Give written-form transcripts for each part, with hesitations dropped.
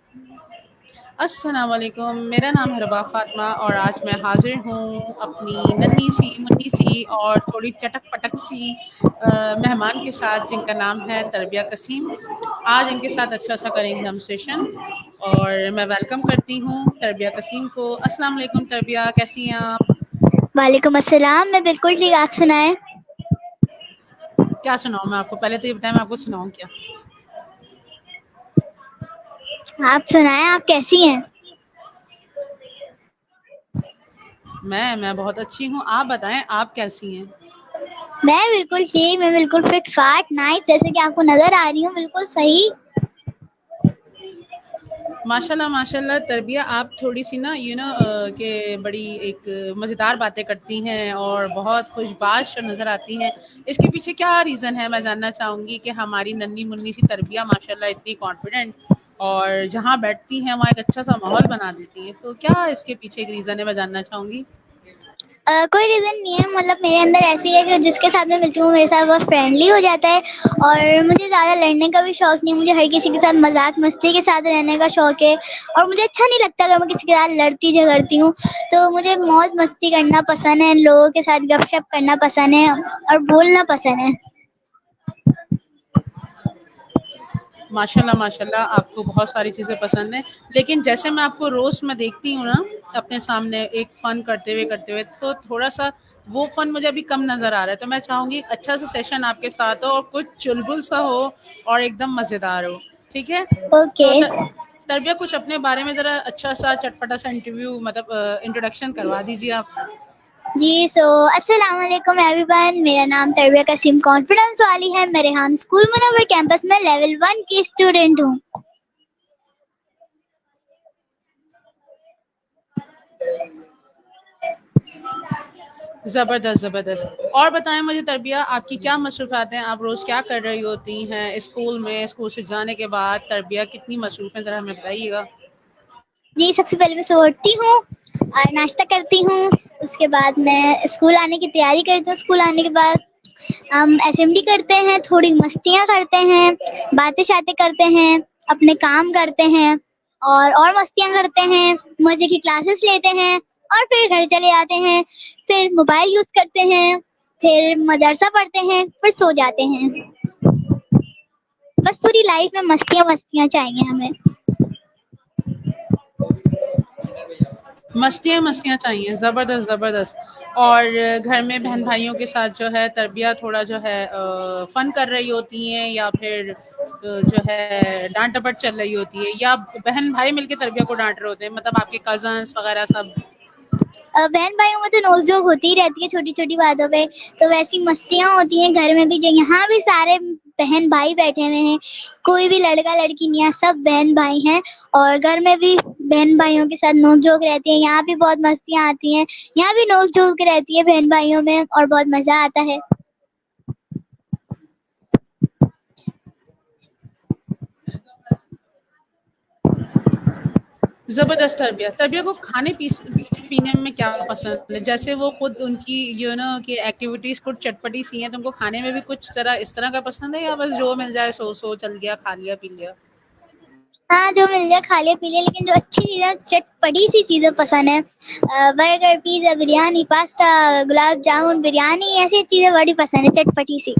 अस्सलाम वालेकुम, मेरा नाम है रबा फ़ातिमा और आज मैं हाज़िर हूँ अपनी नन्ही-सी, मुन्नी-सी और थोड़ी चटक-पटक सी मेहमान के साथ जिनका नाम है तरबिया कसीम। आज इनके साथ अच्छा-सा करेंगे हम सेशन और मैं वेलकम करती हूँ तरबिया कसीम को। अस्सलाम वालेकुम तरबिया, कैसी हैं आप? वालेकुम अस्सलाम। मैं बिल्कुल ठीक, आप सुनाएं। क्या सुनाऊँ मैं आपको? पहले तो ये बताएँ मैं आपको सुनाऊँ क्या? आप सुनाएं, आप कैसी हैं? मैं बहुत अच्छी हूँ, आप बताएँ आप कैसी हैं? मैं बिल्कुल ठीक, मैं बिल्कुल फिट फाट नाइस, जैसे कि आपको नजर आ रही हूँ, बिल्कुल सही। माशाल्लाह माशाल्लाह तरबिया आप थोड़ी-सी ना कि बड़ी एक मज़ेदार बातें करती हैं और बहुत खुशबाश नज़र आती हैं। इसके पीछे क्या रीज़न है मैं जानना चाहूँगी कि हमारी नन्ही-मुन्नी सी तरबिया माशाल्लाह इतनी कॉन्फिडेंट और जहाँ बैठती हैं वहाँ एक अच्छा-सा माहौल बना देती हैं। तो क्या इसके पीछे एक रीज़न है मैं जानना चाहूँगी? कोई रीजन नहीं है, मतलब मेरे अंदर ऐसी है कि जिसके साथ मैं मिलती हूँ मेरे साथ बहुत फ्रेंडली हो जाता है। और मुझे ज़्यादा लड़ने का भी शौक नहीं है, मुझे हर किसी के साथ मजाक मस्ती के साथ रहने का शौक है। और मुझे अच्छा नहीं लगता अगर मैं किसी के साथ लड़ती झगड़ती हूँ। तो मुझे मौज मस्ती करना पसंद है, लोगों के साथ गपशप करना पसंद है और बोलना पसंद है। माशाल्लाह माशाल्लाह आपको बहुत सारी चीज़ें पसंद हैं। लेकिन जैसे मैं आपको रोज़ मैं देखती हूँ ना अपने सामने एक फ़न करते हुए तो थोड़ा-सा वो फ़न मुझे अभी कम नज़र आ रहा है। तो मैं चाहूँगी एक अच्छा-सा सेशन आपके साथ हो और कुछ चुलबुल-सा हो और एकदम मज़ेदार हो। ठीक है? ओके। तो तरबिया कुछ अपने बारे में ज़रा अच्छा-सा चटपटा-सा इंटरव्यू मतलब इंट्रोडक्शन करवा दीजिए आप। जी, अस्सलाम वालेकुम एवरीवन। मेरा नाम तरबिया कसीम कॉन्फिडेंस वाली है। मैं रेहान स्कूल मुनव्वर कैंपस में लेवल 1 की स्टूडेंट हूँ। ज़बरदस्त, ज़बरदस्त। और बताएँ मुझे तरबिया आपकी क्या मसरूफ़ियात हैं? आप रोज़ क्या कर रही होती हैं? स्कूल में, स्कूल से जाने के बाद तरबिया कितनी मसरूफ़ हैं ज़रा हमें बताइएगा? जी, सबसे पहले मैं सुबह उठती हूँ और नाश्ता करती हूँ। उसके बाद मैं स्कूल आने की तैयारी करती हूँ। स्कूल आने के बाद हम असेंबली करते हैं, थोड़ी मस्तियाँ करते हैं, बातें-शातें करते हैं, अपने काम करते हैं और मस्तियाँ करते हैं, मज़े की क्लासेस लेते हैं और फिर घर चले आते हैं। फिर मोबाइल यूज़ करते हैं, फिर मदरसा पढ़ते हैं, फिर सो जाते हैं। बस पूरी लाइफ में मस्तियाँ-मस्तियाँ चाहिए हमें। मस्तियाँ मस्तियाँ चाहिए, ज़बरदस्त, ज़बरदस्त। और घर में बहन-भाइयों के साथ जो है तरबिया थोड़ा जो है फ़न कर रही होती हैं या फिर जो है डाँट-डपट चल रही होती है या बहन-भाई मिलके तरबिया को डाँट रहे होते हैं मतलब आपके कज़न्स वग़ैरह सब? बहन भाइयों में तो नोक-झोंक होती ही रहती है छोटी-छोटी बातों पे, तो वैसी मस्तियाँ होती हैं घर में भी। जो यहाँ भी सारे बहन-भाई बैठे हुए हैं, कोई भी लड़का-लड़की नहीं है, सब बहन-भाई हैं और घर में भी बहन-भाइयों के साथ नोक-झोंक रहती है। यहाँ भी बहुत मस्तियाँ आती हैं, यहाँ भी नोक-झोंक रहती है बहन-भाइयों में और बहुत मज़ा आता है। ज़बरदस्त तरबिया। तरबिया को खाने-पीने में क्या पसंद है? जैसे वो खुद उनकी कि एक्टिविटीज़ कुछ चटपटी सी हैं, तो उनको खाने में भी कुछ तरह इस तरह का पसंद है या बस जो मिल जाए सो चल गया, खा लिया, पी लिया? हाँ, जो मिल जाए खा लिया पी लिया, लेकिन जो अच्छी चीज़ें चटपटी सी चीज़ें पसंद है। Burger, pizza, biryani, pasta, gulab jamun, biryani, ऐसी चीज़ें बड़ी पसंद है चटपटी सी।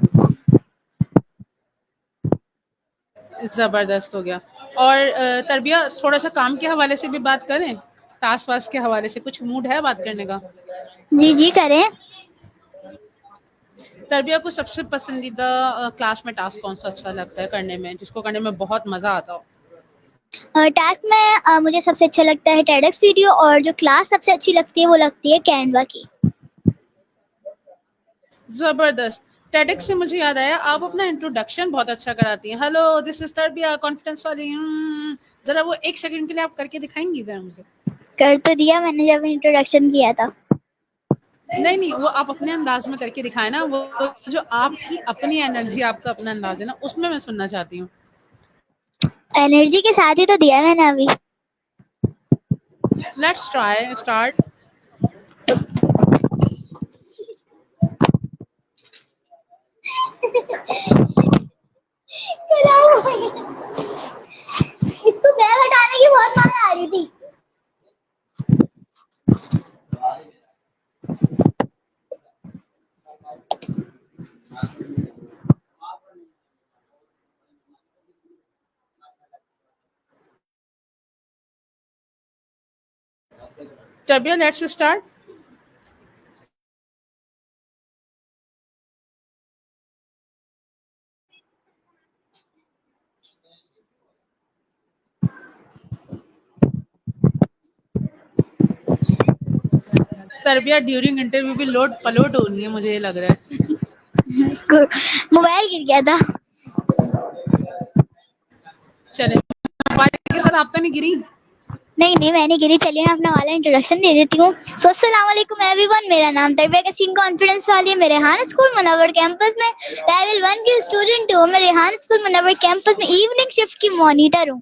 ज़बरदस्त हो गया। और तरबिया थोड़ा-सा काम के हवाले से भी बात करें? टास्क-वास्क के हवाले से कुछ मूड है बात करने का? जी, जी करें। तरबिया को सबसे पसंदीदा क्लास में टास्क कौन-सा अच्छा लगता है करने में, जिसको करने में बहुत मज़ा आता हो? टास्क में मुझे सबसे अच्छा लगता है टेडक्स वीडियो और जो क्लास सबसे अच्छी लगती है वो लगती है कैनवा की। ज़बरदस्त। टेडेक्स से मुझे याद आया आप अपना इंट्रोडक्शन बहुत अच्छा कराती हैं। हेलो दिस इज़ तरबिया कॉन्फिडेंस वाली ज़रा वो 1 सेकंड के लिए आप करके दिखाएँगी ज़रा मुझे? कर तो दिया मैंने जब इंट्रोडक्शन किया था। नहीं, नहीं वो आप अपने अंदाज़ में करके दिखाएँ ना, वो जो आपकी अपनी एनर्जी आपका अपना अंदाज़ है ना, उसमें मैं सुनना चाहती हूँ। एनर्जी के साथ ही तो दिया मैंने अभी। Let's try start. इसको बैग हटाने की Tabia, let's start. तरबिया ड्यूरिंग इंटरव्यू भी लोड पलोट होनी है, मुझे ये लग रहा है। मोबाइल गिर गया था। चले, मोबाइल के साथ आप तो नहीं गिरी? नहीं नहीं, मैं नहीं गिरी। चलिए मैं अपना वाला इंट्रोडक्शन दे देती हूँ। सो अस्सलाम वालेकुम एवरीवन, मेरा नाम तरबिया कसीम कॉन्फिडेंस वाली है। मैं रेहान स्कूल मुनव्वर कैंपस में लेवल 1 की स्टूडेंट हूँ। मैं रेहान स्कूल मुनव्वर कैंपस में इवनिंग शिफ्ट की मॉनिटर हूँ।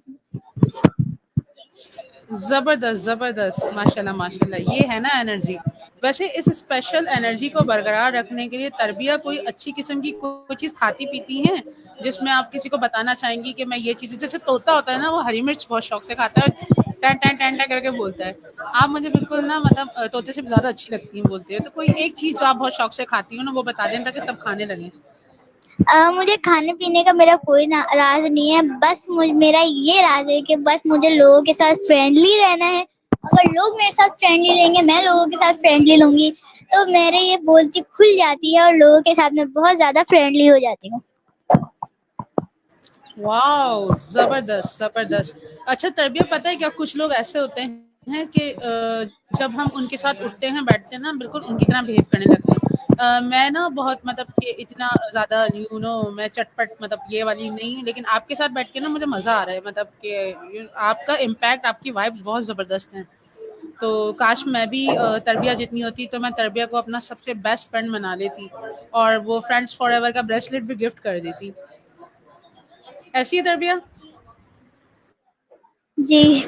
जबरदस्त जबरदस्त, माशाल्लाह माशाल्लाह, ये है ना एनर्जी। वैसे इस स्पेशल एनर्जी को बरकरार रखने के लिए तरबिया कोई अच्छी किस्म की कोई चीज खाती पीती हैं जिसमें आप किसी को बताना चाहेंगी कि मैं ये चीज, जैसे तोता होता है ना, वो हरी मिर्च बहुत शौक से खाता है, टैन टैन टैन टैन करके बोलता है। आप मुझे बिल्कुल ना, मतलब तोते से भी ज्यादा अच्छी लगती हैं बोलते हैं, तो कोई एक चीज जो आप बहुत शौक से खाती हो ना, वो बता दें ताकि सब खाने लगे। मुझे खाने पीने का मेरा कोई राज नहीं है। बस मेरा ये राज है कि बस मुझे लोगों के साथ फ्रेंडली रहना है। अगर लोग मेरे साथ फ्रेंडली लेंगे, मैं लोगों के साथ फ्रेंडली लूंगी, तो मेरे ये बोलती खुल जाती है और लोगों के साथ मैं बहुत ज्यादा फ्रेंडली हो जाती हूँ। वाओ, जबरदस्त जबरदस्त। अच्छा तरबिया, पता है क्या, कुछ लोग ऐसे होते हैं कि जब हम उनके साथ उठते हैं बैठते हैं ना, बिल्कुल उनकी तरह बिहेव करने लगते हैं। मैं ना बहुत, मतलब कि इतना ज्यादा मैं चटपट, मतलब ये वाली नहीं, लेकिन आपके साथ बैठ के ना मुझे मजा आ रहा है, मतलब कि आपका इम्पैक्ट, आपकी वाइब्स बहुत जबरदस्त हैं। तो काश मैं भी तरबिया जितनी होती तो मैं तरबिया को अपना सबसे बेस्ट फ्रेंड बना लेती और वो फ्रेंड्स फॉर एवर का ब्रेसलेट भी गिफ्ट कर देती। ऐसी है तरबिया। जी।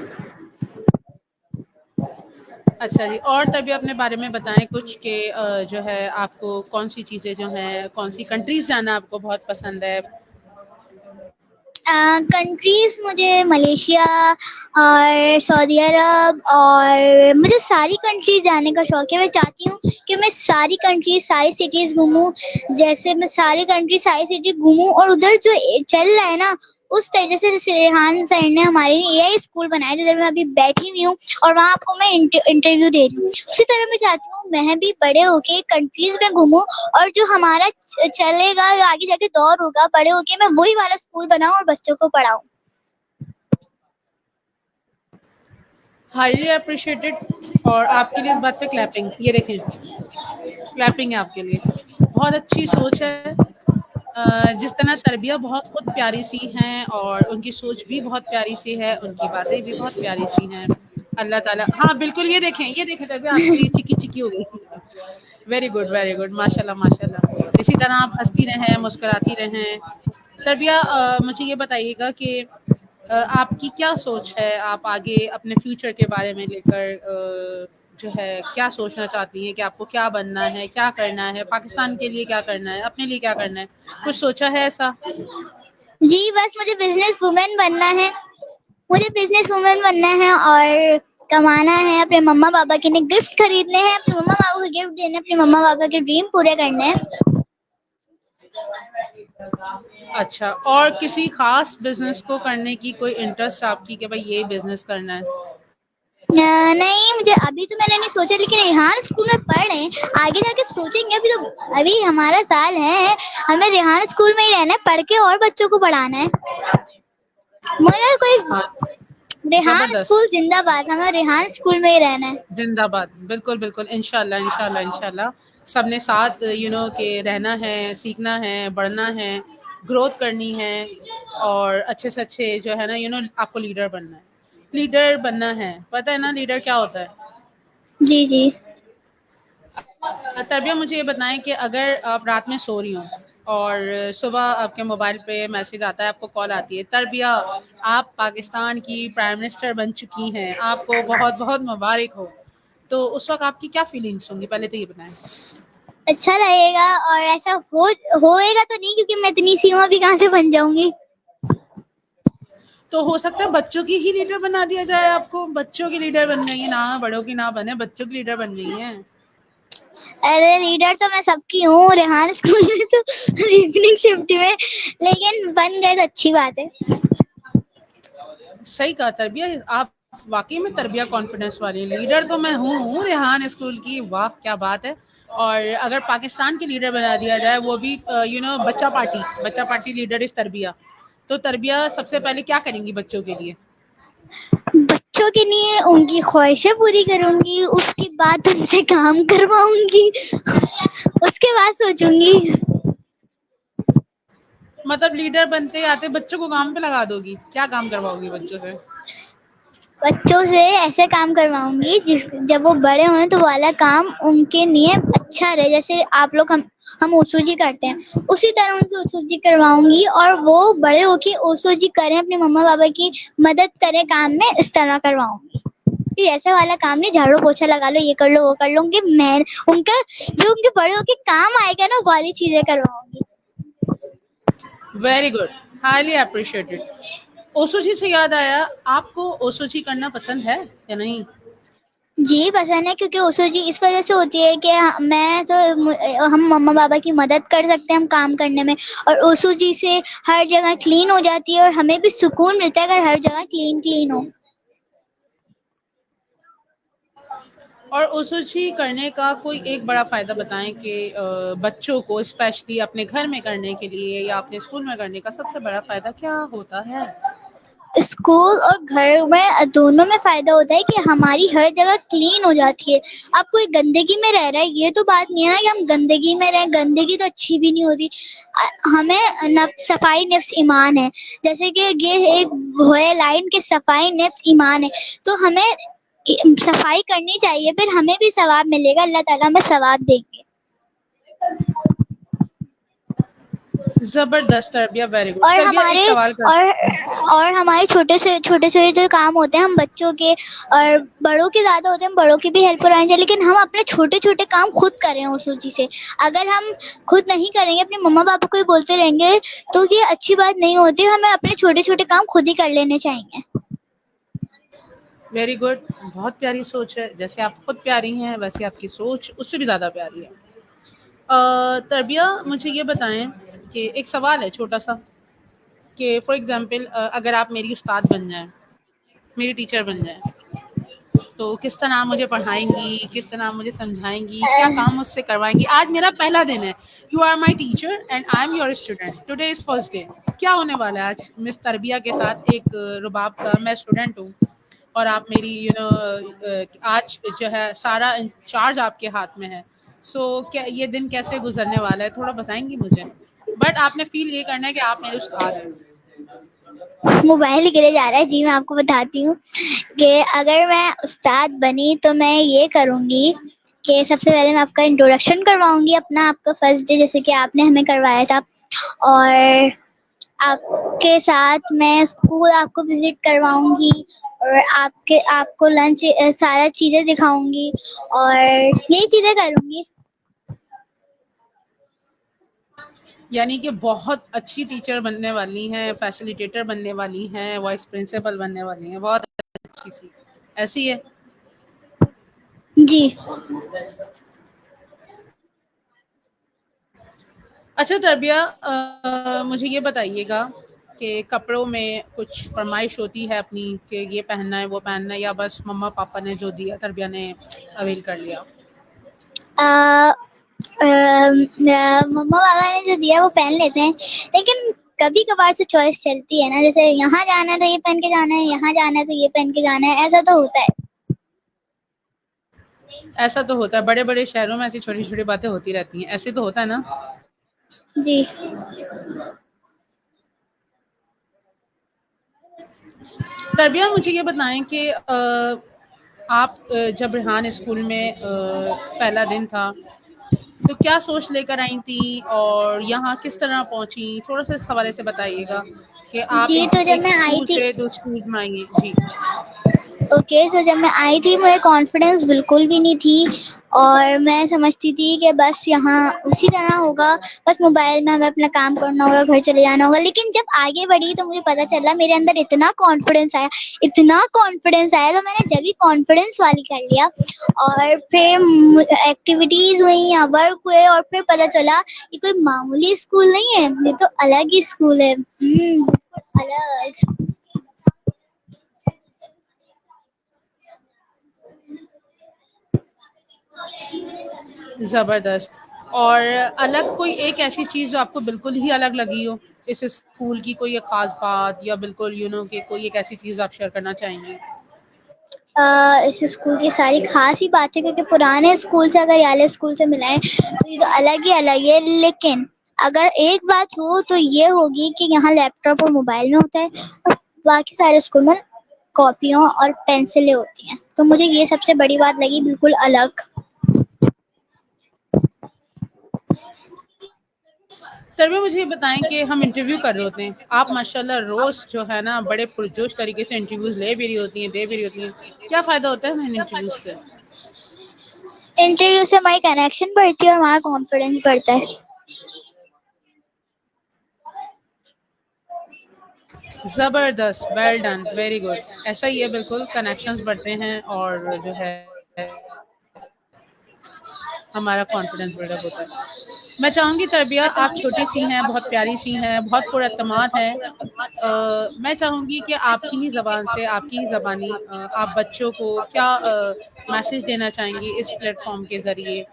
अच्छा जी, और तभी अपने बारे में बताएं कुछ कि जो है आपको कौन सी चीज़ें जो हैं, कौन सी कंट्रीज जाना आपको बहुत पसंद है? कंट्रीज मुझे मलेशिया और सऊदी अरब, और मुझे सारी कंट्रीज जाने का शौक है। मैं चाहती हूँ कि मैं सारी कंट्रीज, सारी सिटीज घूमूं। जैसे मैं सारी कंट्री, सारी सिटी घूमूं, और उधर जो चल रहा है ना, उस तरह से। जैसे रेहान सर ने हमारे लिए एआई स्कूल बनाया, जिधर मैं अभी बैठी हुई हूँ और वहाँ आपको मैं इंटरव्यू दे रही हूँ। उसी तरह मैं चाहती हूँ मैं भी बड़े होके कंट्रीज में घूमूं, और जो हमारा चलेगा, आगे जाके दौर होगा, बड़े होके मैं वही वाला स्कूल बनाऊं और बच्चों को पढ़ाऊं। Highly appreciated. और आपके लिए इस बात पे क्लैपिंग, ये देखें, क्लैपिंग है आपके लिए। बहुत अच्छी सोच है। जिस तरह तरबिया बहुत खुद प्यारी सी हैं और उनकी सोच भी बहुत प्यारी सी है, उनकी बातें भी बहुत प्यारी सी हैं। अल्लाह ताला, हाँ बिल्कुल, ये देखें तरबिया, आपके लिए चिकी चिकी हो गई। वेरी गुड, माशाल्लाह माशाल्लाह। इसी तरह आप हंसती रहें, मुस्कुराती रहें। तरबिया, मुझे ये बताइएगा कि आपकी क्या सोच है, आप आगे अपने फ्यूचर के बारे में लेकर जो है क्या सोचना चाहती हैं कि आपको क्या बनना है, क्या करना है, पाकिस्तान के लिए क्या करना है, अपने लिए क्या करना है, कुछ सोचा है ऐसा? जी, बस मुझे बिजनेस वुमेन बनना है। मुझे बिजनेस वुमेन बनना है और कमाना है, अपने मम्मा पापा के लिए गिफ्ट खरीदने हैं, अपने मम्मा पापा को गिफ्ट देने, अपने मम्मा पापा के ड्रीम पूरे करने हैं। अच्छा, और किसी खास बिजनेस को करने की कोई इंटरेस्ट आपकी कि भाई ये बिजनेस करना है? नहीं, मुझे अभी तो मैंने नहीं सोचा, लेकिन रेहान स्कूल में पढ़ रहे हैं, आगे जाके सोचेंगे। अभी हमारा साल है, हमें रेहान स्कूल में ही रहना है, पढ़ के और बच्चों को पढ़ाना है। मेरा कोई, हाँ, रेहान स्कूल जबरदस्त। जिंदाबाद, हमें रेहान स्कूल में ही रहना है। जिंदाबाद, बिल्कुल बिल्कुल, इंशाल्लाह इंशाल्लाह इंशाल्लाह। सबने साथ के रहना है, सीखना है, बढ़ना है, ग्रोथ करनी है, और अच्छे से अच्छे जो है ना, आपको लीडर बनना है। लीडर बनना है, पता है ना लीडर क्या होता है? जी जी। तरबिया, मुझे ये बताएं कि अगर आप रात में सो रही हो और सुबह आपके मोबाइल पे मैसेज आता है, आपको कॉल आती है, तरबिया आप पाकिस्तान की प्राइम मिनिस्टर बन चुकी हैं, आपको बहुत बहुत मुबारक हो, तो उस वक्त आपकी क्या फीलिंग्स होंगी, पहले तो ये बताएं। अच्छा लगेगा, और ऐसा होएगा तो नहीं, क्योंकि मैं इतनी सी हूँ, अभी कहाँ से बन जाऊंगी। तो हो सकता है बच्चों की ही लीडर बना दिया जाए आपको, बच्चों की लीडर बन गई है ना, बड़ों की ना बने, बच्चों की लीडर बन गई है। अरे लीडर तो मैं सबकी हूँ, रेहान स्कूल में तो इवनिंग शिफ्ट में, लेकिन बन गए तो अच्छी बात है। सही कहा तरबिया, आप वाकई में तरबिया कॉन्फिडेंस वाली लीडर तो मैं हूँ रेहान स्कूल की। वाह क्या बात है। और अगर पाकिस्तान की लीडर बना दिया जाए, वो भी बच्चा पार्टी लीडर इस तरबिया, तो तरबिया सबसे पहले क्या करेंगी बच्चों के लिए? बच्चों के लिए उनकी ख्वाहिशें पूरी करूंगी, उसके बाद उनसे काम करवाऊंगी, उसके बाद सोचूंगी। मतलब लीडर बनते आते बच्चों को काम पे लगा दोगी? क्या काम करवाओगी बच्चों से? बच्चों से ऐसे काम करवाऊंगी जिस जब वो बड़े हों तो वाला काम उनके लिए अच्छा रहे। जैसे आप लोग हम ओसोजी करते हैं, उसी तरह उनसे ओसोजी करवाऊंगी और वो बड़े होके ओसोजी करें, अपने मम्मा पापा की मदद करें काम में, इस तरह करवाऊंगी। कि ऐसा वाला काम नहीं, झाड़ू पोछा लगा लो, ये कर लो, वो कर लो, उनके मैं उनका जो उनके बड़े होके काम आएगा ना, वाली चीजें करवाऊंगी। Very good, highly appreciated. ओसोजी से याद आया, आपको ओसोजी करना पसंद है या नहीं? जी पसंद है, क्योंकि ओसोजी इस वजह से होती है कि मैं तो हम मम्मा पापा की मदद कर सकते हैं हम काम करने में, और ओसोजी से हर जगह क्लीन हो जाती है और हमें भी सुकून मिलता है अगर हर जगह क्लीन क्लीन हो। और ओसोजी करने का कोई एक बड़ा फ़ायदा बताएँ कि बच्चों को स्पेशली अपने घर में करने के लिए या अपने स्कूल में करने का सबसे बड़ा फ़ायदा क्या होता है? स्कूल और घर में दोनों में फायदा होता है कि हमारी हर जगह क्लीन हो जाती है। अब कोई गंदगी में रह रहा है, ये तो बात नहीं है ना कि हम गंदगी में रहें, गंदगी तो अच्छी भी नहीं होती। हमें सफाई निफ्स ईमान है, जैसे कि ये एक है लाइन के सफाई निफ्स ईमान है, तो हमें सफाई करनी चाहिए, फिर हमें भी सवाब मिलेगा, अल्लाह ताला हमें सवाब देंगे। ज़बरदस्त तरबिया, वेरी गुड। और तरबिया एक हमारे सवाल कर और हमारे छोटे से जो काम होते हैं हम बच्चों के और बड़ों के ज़्यादा होते हैं, हम बड़ों की भी हेल्प करवानी चाहिए, लेकिन हम अपने छोटे-छोटे काम खुद करें उस सूची से। अगर हम खुद नहीं करेंगे, अपने मम्मा-पापा को ही बोलते रहेंगे, तो ये अच्छी बात नहीं होती। हमें अपने छोटे-छोटे काम खुद ही कर लेने चाहिए। वेरी गुड, बहुत प्यारी सोच है। जैसे आप खुद प्यारी हैं, वैसे आपकी सोच उससे भी ज़्यादा प्यारी है। तरबिया मुझे ये बताएँ कि एक सवाल है छोटा-सा, कि फॉर एग्ज़ाम्पल अगर आप मेरी उस्ताद बन जाएँ, मेरी टीचर बन जाएँ, तो किस तरह मुझे पढ़ाएँगी, किस तरह मुझे समझाएँगी, क्या काम मुझसे करवाएँगी? आज मेरा पहला दिन है। You are my teacher and I am your student. Today is first day. क्या होने वाला है आज मिस तरबिया के साथ? एक रुबाब का मैं स्टूडेंट हूँ और आप मेरी आज जो है सारा इंचार्ज आपके हाथ में है। सो क्या ये दिन कैसे गुज़रने वाला है, थोड़ा बताएँगी मुझे? बट आपने फ़ील ये करना है कि आप मेरे उस्ताद हैं। मोबाइल ही गिरे जा रहा है। जी मैं आपको बताती हूँ कि अगर मैं उस्ताद बनी तो मैं ये करूँगी कि सबसे पहले मैं आपका इंट्रोडक्शन करवाऊँगी अपना, आपका फर्स्ट डे जैसे कि आपने हमें करवाया था, और आपके साथ मैं स्कूल आपको विज़िट करवाऊँगी और आपको लंच सारा चीज़ें दिखाऊँगी और यही चीज़ें करूँगी। यानी कि बहुत अच्छी टीचर बनने वाली हैं, फैसिलिटेटर बनने वाली हैं, वाइस प्रिंसिपल बनने वाली हैं, बहुत अच्छी सी, ऐसी है? जी। अच्छा तरबिया, मुझे ये बताइएगा कि कपड़ों में कुछ फरमाइश होती है अपनी कि ये पहनना है, वो पहनना है, या बस मम्मा-पापा ने जो दिया तरबिया ने अवेल कर लिया? अ मम्मा-पापा ने जो दिया वो पहन लेते हैं, लेकिन कभी-कभार से चॉइस चलती है ना, जैसे यहाँ जाना है तो ये पहन के जाना है, यहाँ जाना है तो ये पहन के जाना है, ऐसा तो होता है। ऐसा तो होता है, बड़े-बड़े शहरों में ऐसी छोटी-छोटी बातें होती रहती हैं, ऐसे तो होता है ना? जी। तरबिया मुझे ये बताएँ कि आप जब रेहान स्कूल में पहला दिन था, तो क्या सोच लेकर आई थीं और यहाँ किस तरह पहुँची? थोड़ा-सा इस हवाले से बताइएगा कि आप जी, तो जब एक मैं आई स्कूल थी से दूसरे स्कूल में आई हैं। जी। ओके, सो जब मैं आई थी मुझे कॉन्फिडेंस बिल्कुल भी नहीं थी और मैं समझती थी कि बस यहाँ उसी तरह होगा, बस मोबाइल में हमें अपना काम करना होगा, घर चले जाना होगा। लेकिन जब आगे बढ़ी तो मुझे पता चला मेरे अंदर इतना कॉन्फिडेंस आया, तो मैंने जब भी कॉन्फिडेंस वाली कर लिया और फिर एक्टिविटीज़ हुई या वर्क हुए और फिर पता चला ये कोई मामूली स्कूल नहीं है, ये तो अलग ही स्कूल है। बिल्कुल अलग। ज़बरदस्त। और अलग कोई एक ऐसी चीज़ जो आपको बिल्कुल ही अलग लगी हो, इस स्कूल की कोई एक ख़ास बात या बिल्कुल कि कोई एक ऐसी चीज़ आप शेयर करना चाहेंगी? इस स्कूल की सारी खास ही बातें, क्योंकि पुराने स्कूल से अगर ये वाले स्कूल से मिलाएं तो ये तो अलग ही है। लेकिन अगर एक बात हो तो ये होगी कि यहाँ लैपटॉप और मोबाइल में होता है, और बाकी सारे स्कूल में कॉपियों और पेंसिलें होती हैं। तो मुझे ये सबसे बड़ी बात लगी, बिल्कुल अलग। तन्वी मुझे ये बताएँ कि हम इंटरव्यू कर रहे होते हैं, आप माशाल्लाह रोज़ जो है ना बड़े पुरजोश तरीके से इंटरव्यूज़ ले भी रही होती हैं, दे भी रही होती हैं। क्या फ़ायदा होता है हमें इन इंटरव्यूज़ से? इंटरव्यू से हमारी कनेक्शन बढ़ती है और हमारा कॉन्फिडेंस बढ़ता है। ज़बरदस्त, वेल डन, वेरी गुड। ऐसा ही है बिल्कुल, कनेक्शंस बढ़ते हैं और जो है हमारा कॉन्फिडेंस बिल्डअप होता है। मैं चाहूँगी तरबिया आप छोटी-सी हैं, बहुत प्यारी-सी हैं, बहुत पुरएतमाद हैं। मैं चाहूँगी कि आपकी ही ज़बान से, आपकी ही ज़बानी आप बच्चों को क्या मैसेज देना चाहेंगी इस प्लेटफ़ॉर्म के ज़रिए?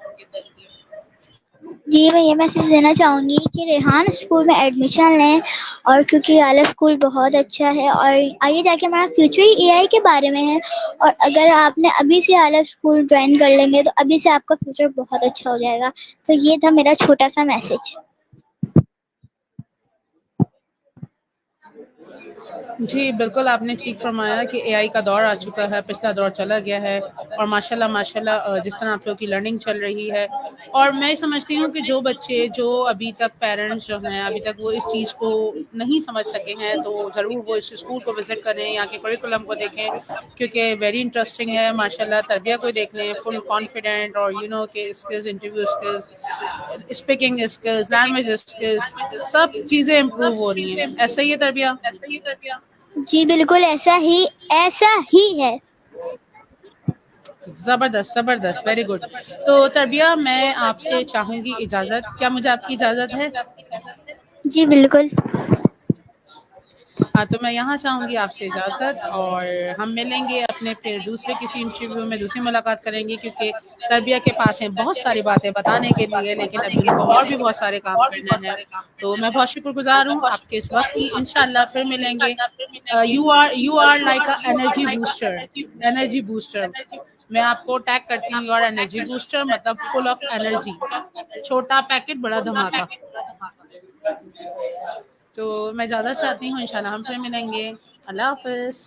जी, मैं ये मैसेज देना चाहूँगी कि रेहान स्कूल में एडमिशन लें, और क्योंकि ये वाला स्कूल बहुत अच्छा है और आगे जाके हमारा फ्यूचर ही एआई के बारे में है। और अगर आपने अभी से ये वाला स्कूल जॉइन कर लेंगे तो अभी से आपका फ्यूचर बहुत अच्छा हो जाएगा। तो ये था मेरा छोटा-सा मैसेज। जी, बिल्कुल आपने ठीक फ़रमाया कि एआई का दौर आ चुका है, पिछला दौर चला गया है और माशाल्लाह माशाल्लाह जिस तरह आप लोगों की लर्निंग चल रही है और मैं समझती हूँ कि जो बच्चे जो अभी तक पेरेंट्स जो हैं, अभी तक वो इस चीज़ को नहीं समझ सके हैं, तो ज़रूर वो इस स्कूल को विज़िट करें, यहाँ के करिकुलम को देखें क्योंकि वेरी इंटरेस्टिंग है माशाल्लाह। तरबिया को देख लें, फुल कॉन्फिडेंट और के skills, interview skills, speaking skills, language skills सब चीज़ें इम्प्रूव हो रही हैं। ऐसा ही है तरबिया? जी, बिल्कुल ऐसा ही है। ज़बरदस्त, ज़बरदस्त, वेरी गुड। तो तरबिया मैं आपसे चाहूँगी इजाज़त, क्या मुझे आपकी इजाज़त है? जी, बिल्कुल। हाँ, तो मैं यहाँ चाहूँगी आपसे इजाज़त और हम मिलेंगे अपने फिर दूसरे किसी इंटरव्यू में, दूसरी मुलाकात करेंगे क्योंकि तरबिया के पास हैं बहुत सारी बातें बताने के लिए, लेकिन अभी उनको और भी बहुत सारे काम करना है। तो मैं बहुत शुक्रगुज़ार हूँ आपके इस वक़्त की, इंशाअल्लाह फिर मिलेंगे। You are like a energy booster. मैं आपको टैग करती हूँ, यू आर एनर्जी बूस्टर मतलब फुल ऑफ एनर्जी। छोटा पैकेट बड़ा धमाका। तो मैं इजाज़त चाहती हूँ, इंशाल्लाह हम फिर मिलेंगे। अल्लाह हाफ़िज़।